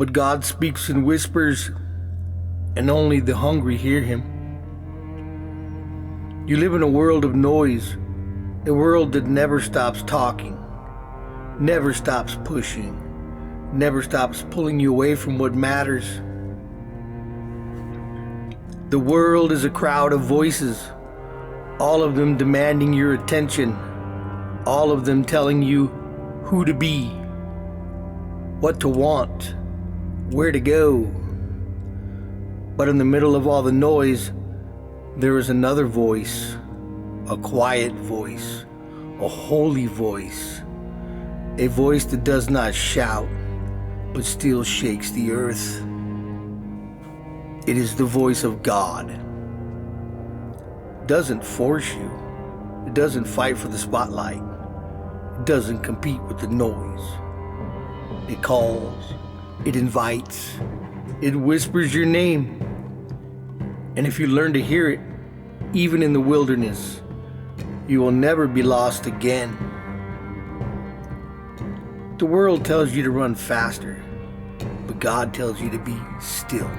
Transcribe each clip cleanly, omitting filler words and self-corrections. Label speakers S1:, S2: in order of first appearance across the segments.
S1: But God speaks in whispers, and only the hungry hear him. You live in a world of noise, a world that never stops talking, never stops pushing, never stops pulling you away from what matters. The world is a crowd of voices, all of them demanding your attention, all of them telling you who to be, what to want, where to go. But in the middle of all the noise, there is another voice, a quiet voice, a holy voice, a voice that does not shout, but still shakes the earth. It is the voice of God. It doesn't force you. It doesn't fight for the spotlight. It doesn't compete with the noise. It calls. It invites. It whispers your name. And if you learn to hear it, even in the wilderness, you will never be lost again. The world tells you to run faster, but God tells you to be still.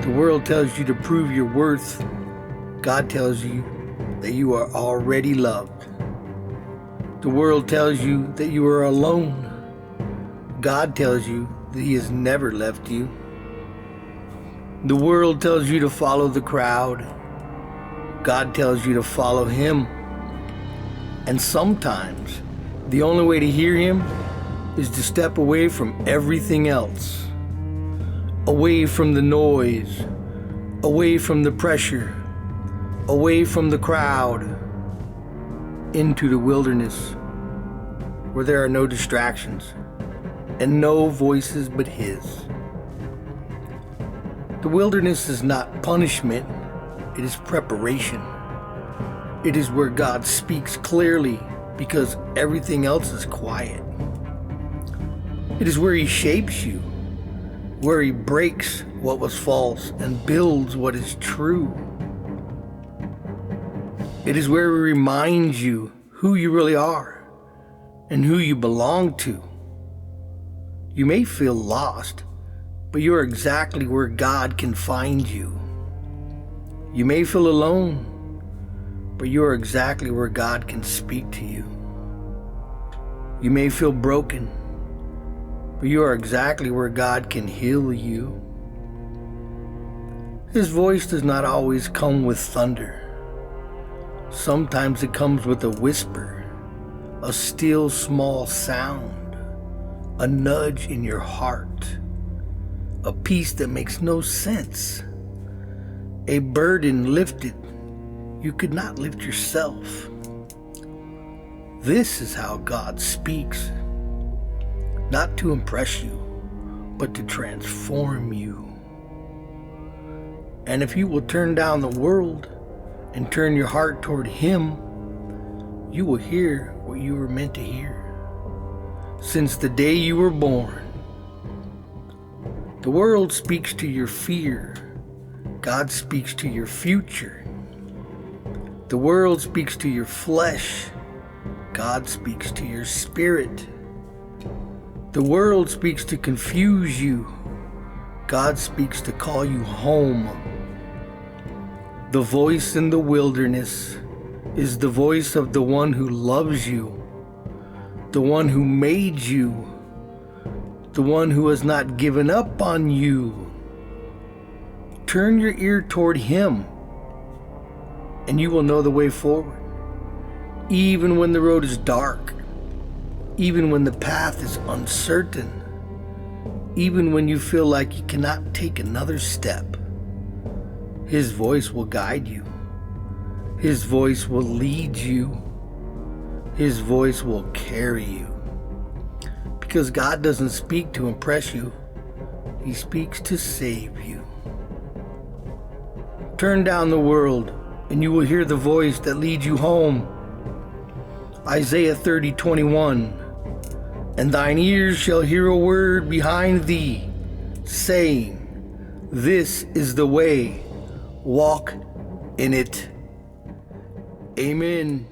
S1: The world tells you to prove your worth. God tells you that you are already loved. The world tells you that you are alone. God tells you that He has never left you. The world tells you to follow the crowd. God tells you to follow Him. And sometimes the only way to hear Him is to step away from everything else. Away from the noise, away from the pressure, away from the crowd, into the wilderness where there are no distractions and no voices but His. The wilderness is not punishment, it is preparation. It is where God speaks clearly because everything else is quiet. It is where He shapes you, where He breaks what was false and builds what is true. It is where He reminds you who you really are and who you belong to. You may feel lost, but you are exactly where God can find you. You may feel alone, but you are exactly where God can speak to you. You may feel broken, but you are exactly where God can heal you. His voice does not always come with thunder. Sometimes it comes with a whisper, a still small sound, a nudge in your heart, a peace that makes no sense, a burden lifted you could not lift yourself. This is how God speaks, not to impress you, but to transform you. And if you will turn down the world and turn your heart toward Him, you will hear what you were meant to hear. Since the day you were born, the world speaks to your fear. God speaks to your future. The world speaks to your flesh. God speaks to your spirit. The world speaks to confuse you. God speaks to call you home. The voice in the wilderness is the voice of the one who loves you, the one who made you, the one who has not given up on you. Turn your ear toward Him, and you will know the way forward. Even when the road is dark, even when the path is uncertain, even when you feel like you cannot take another step, His voice will guide you. His voice will lead you. His voice will carry you. Because God doesn't speak to impress you. He speaks to save you. Turn down the world, and you will hear the voice that leads you home. Isaiah 30:21. And thine ears shall hear a word behind thee, saying, This is the way, walk in it. Amen.